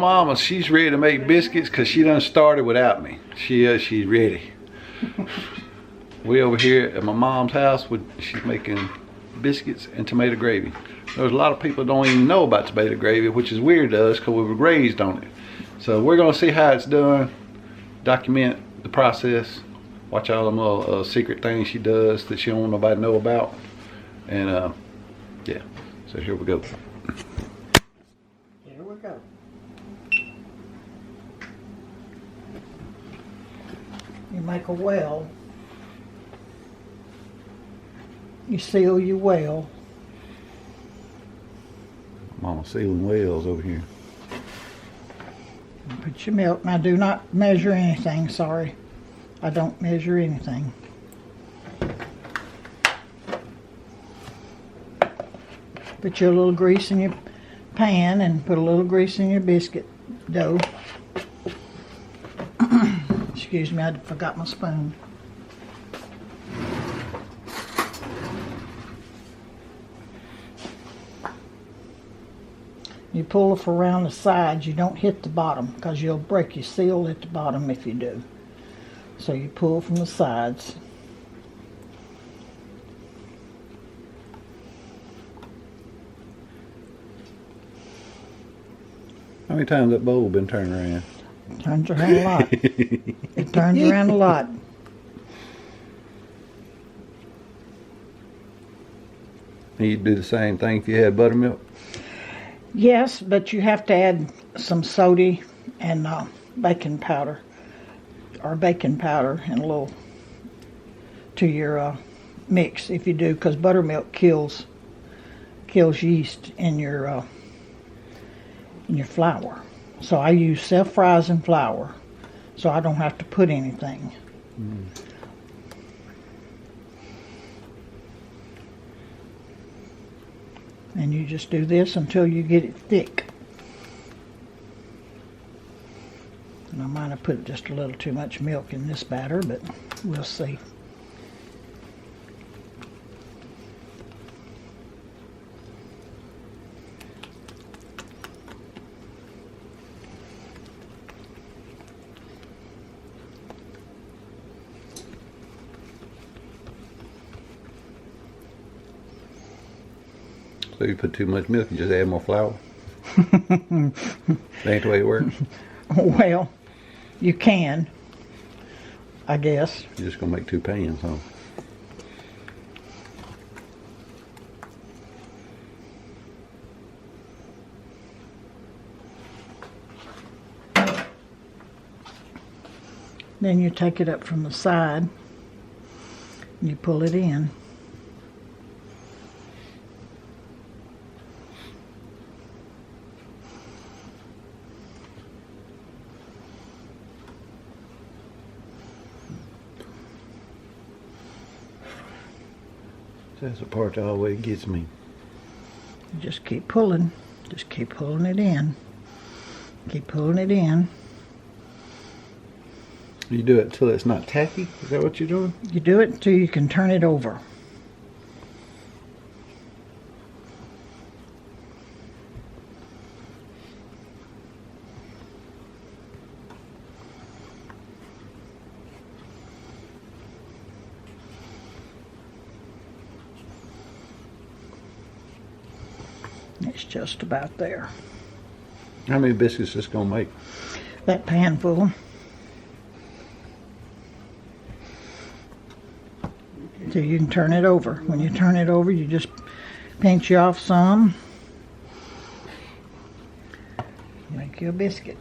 mama, she's ready to make biscuits because she done started without me. She's ready. We over here at my mom's house, she's making biscuits and tomato gravy. There's a lot of people don't even know about tomato gravy, which is weird to us because we were raised on it. So we're gonna see how it's done, document the process, watch all them little secret things she does that she don't want nobody to know about. And yeah, so here we go. Here we go. You make a well. You seal your well. Mama sealing wells over here. Put your milk. Now do not measure anything, sorry. I don't measure anything. Put your little grease in your pan and put a little grease in your biscuit dough. Excuse me, I forgot my spoon. You pull it around the sides. You don't hit the bottom because you'll break your seal at the bottom if you do. So you pull from the sides. How many times that bowl been turned around? It turns around a lot. It turns around a lot. You'd do the same thing if you had buttermilk? Yes, but you have to add some soda and baking powder, or baking powder and a little to your mix if you do, because buttermilk kills yeast in your flour. So I use self-rising flour, so I don't have to put anything. Mm. And you just do this until you get it thick. And I might have put just a little too much milk in this batter, but we'll see. So you put too much milk, you just add more flour? That ain't the way it works? Well, you can, I guess. You're just gonna make 2 pans, huh? Then you take it up from the side and you pull it in. That's the part that always gets me. Just keep pulling. Just keep pulling it in. Keep pulling it in. You do it until it's not tacky? Is that what you're doing? You do it until you can turn it over. It's just about there. How many biscuits is this gonna make? That pan full. So you can turn it over. When you turn it over, you just pinch you off some. Make you a biscuit.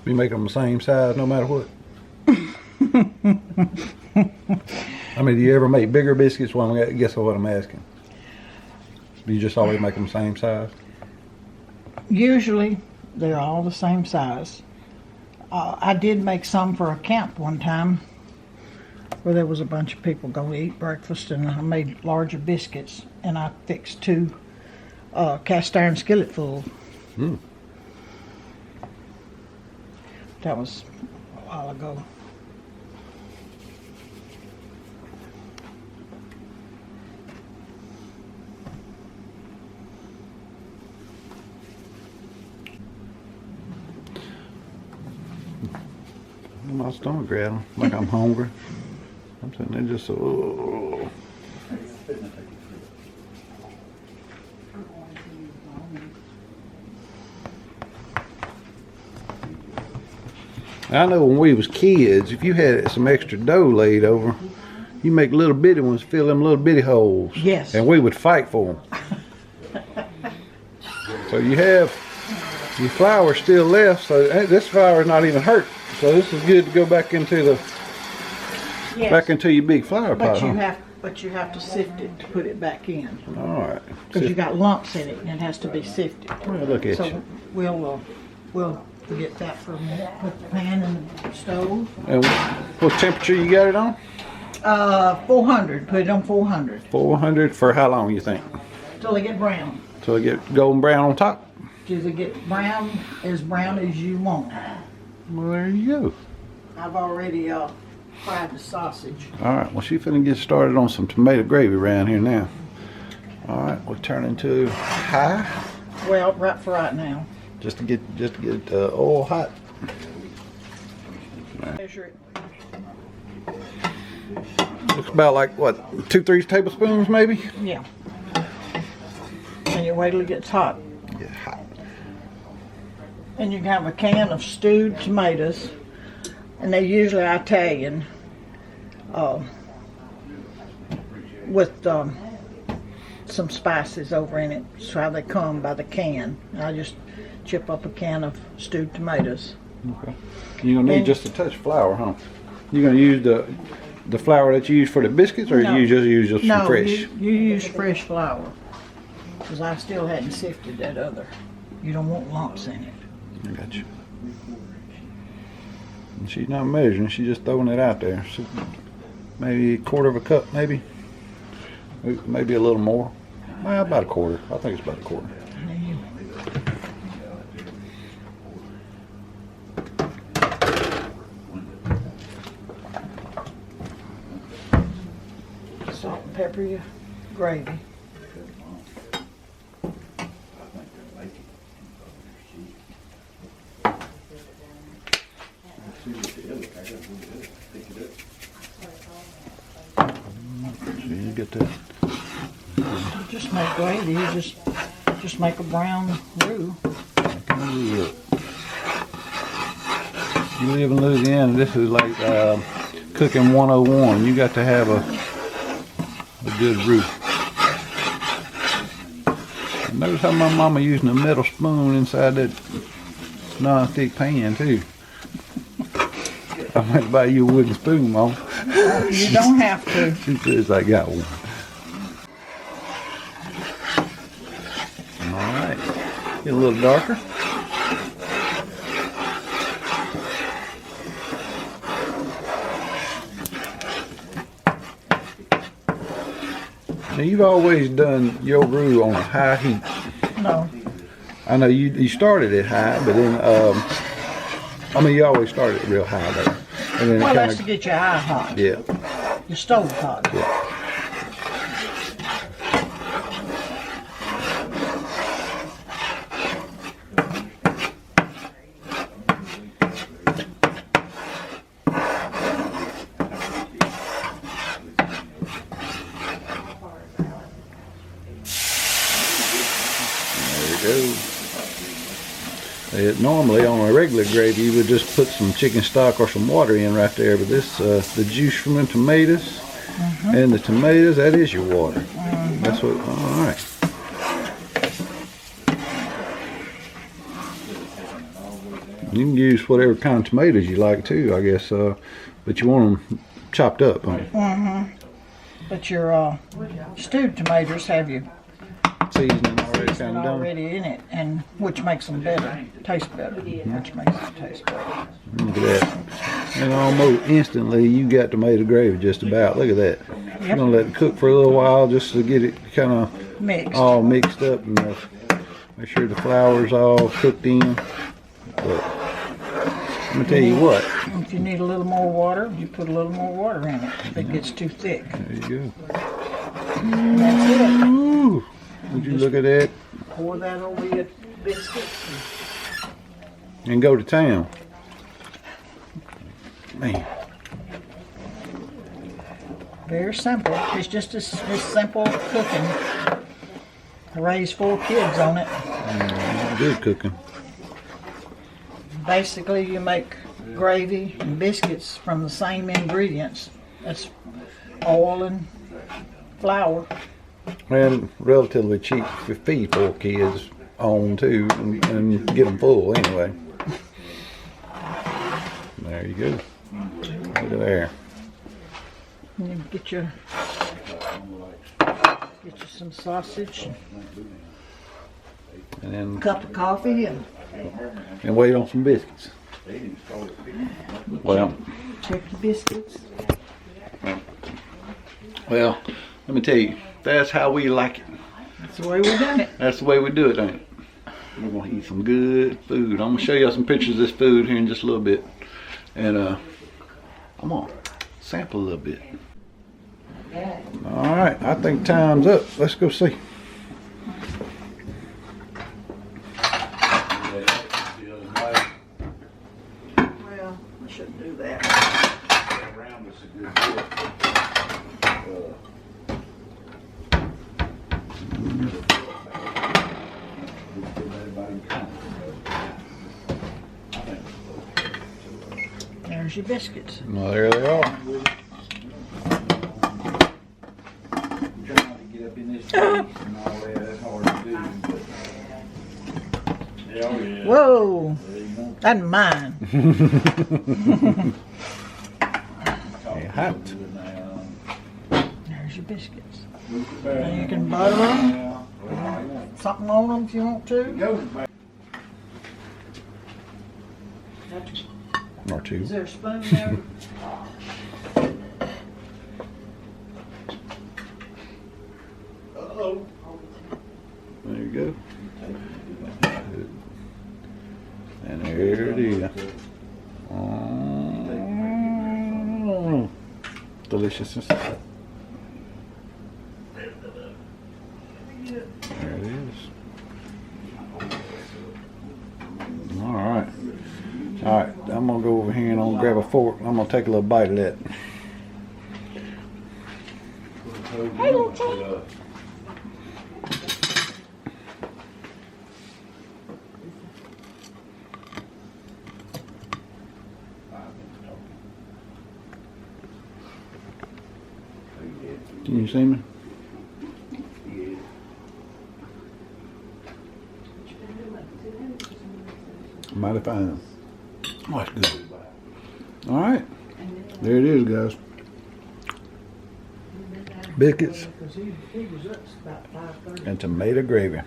You make them the same size no matter what? I mean, do you ever make bigger biscuits? Well, I guess what I'm asking. Do you just always make them the same size? Usually, they're all the same size. I did make some for a camp one time where there was a bunch of people going to eat breakfast, and I made larger biscuits, and I fixed 2 cast iron skillet full. Mm. That was a while ago. My stomach growling like I'm hungry. I'm sitting there just so. I know when we was kids, if you had some extra dough laid over, you make little bitty ones fill them little bitty holes. Yes. And we would fight for them. So you have your flour still left, so this flour is not even hurt. So this is good to go back into the back into your big flour pot. But you have to sift it to put it back in. All right. Because you got lumps in it and it has to be sifted. Well, look at you. So we'll get that for a minute. Put the pan in the stove. And what temperature you got it on? 400. Put it on 400. 400 for how long you think? Till they get brown. Till they get golden brown on top? Till they get brown as you want. Well, there you go. I've already fried the sausage. All right. Well, she's finna get started on some tomato gravy around here now. All right. We'll turn into high. Well, right now. Just to get oil hot. Measure it. Looks about like what, 2-3 tablespoons maybe? Yeah. And you wait till it gets hot. Yeah, hot. And you can have a can of stewed tomatoes, and they're usually Italian, with some spices over in it. That's how they come by the can. I just chip up a can of stewed tomatoes. Okay. You're gonna need just a touch of flour, huh? You're gonna use the flour that you use for the biscuits, or No. you just use some fresh? You use fresh flour, because I still hadn't sifted that other. You don't want lumps in it. I got you. And she's not measuring; she's just throwing it out there. So maybe a quarter of a cup, maybe a little more. Well, about a quarter. I think it's about a quarter. Salt and pepper your gravy. You get that. You just make gravy. You just make a brown roux. You live in Louisiana. This is like cooking 101. You got to have a good roux. Notice how my mama using a metal spoon inside that non-stick pan too. I might buy you a wooden spoon, Mom. You don't have to. She says I got one. All right, get a little darker. Now you've always done your roux on a high heat. No. I know you started it high, but then you always started it real high though. And then Well, that's to get your eye hot. Yeah. Your stove hot. Yeah. Normally on a regular gravy you would just put some chicken stock or some water in right there, but this the juice from the tomatoes and the tomatoes, that is your water. That's what. All right. You can use whatever kind of tomatoes you like too, I guess, but you want them chopped up. But your stewed tomatoes have your Seasoning already kind of done. already in it, and which makes them better, taste better. Which makes it taste better. Look at that. And almost instantly you got tomato gravy just about. Look at that. Yep. You're going to let it cook for a little while just to get it kind of Mixed. all mixed up and make sure the flour's all cooked in. But I'm going to tell you what. If you need a little more water, you put a little more water in it if it gets too thick. There you go. And that's it. Ooh. Would you look at that? Pour that over your biscuits. And go to town. Man. Very simple. It's just as simple cooking. I raised 4 kids on it. Good cooking. Basically, you make gravy and biscuits from the same ingredients. That's oil and flour. And relatively cheap to feed 4 kids on too, and get them full anyway. There you go. Look at there. And you get you some sausage, And then a cup of coffee, and wait on some biscuits. Well, check the biscuits. well, let me tell you, that's how we like it. That's the way we done it. That's the way we do it, ain't it? We're gonna eat some good food. I'm gonna show y'all some pictures of this food here in just a little bit. And I'm gonna sample a little bit. Alright, I think time's up. Let's go see. Well, I shouldn't do that. There's your biscuits. Well, there they are. Whoa, that's mine. Hot. There's your biscuits. Now you can butter them, something on them if you want to. Or 2. Is there a spoon there? There you go. And there it is. Deliciousness. There it is. Alright. Alright, I'm gonna go over here and I'm gonna grab a fork and I'm gonna take a little bite of that. Hey, little Tim. Can you see me? Mighty fine. Oh, that's good. Alright. There it is, guys. Biscuits and tomato gravy.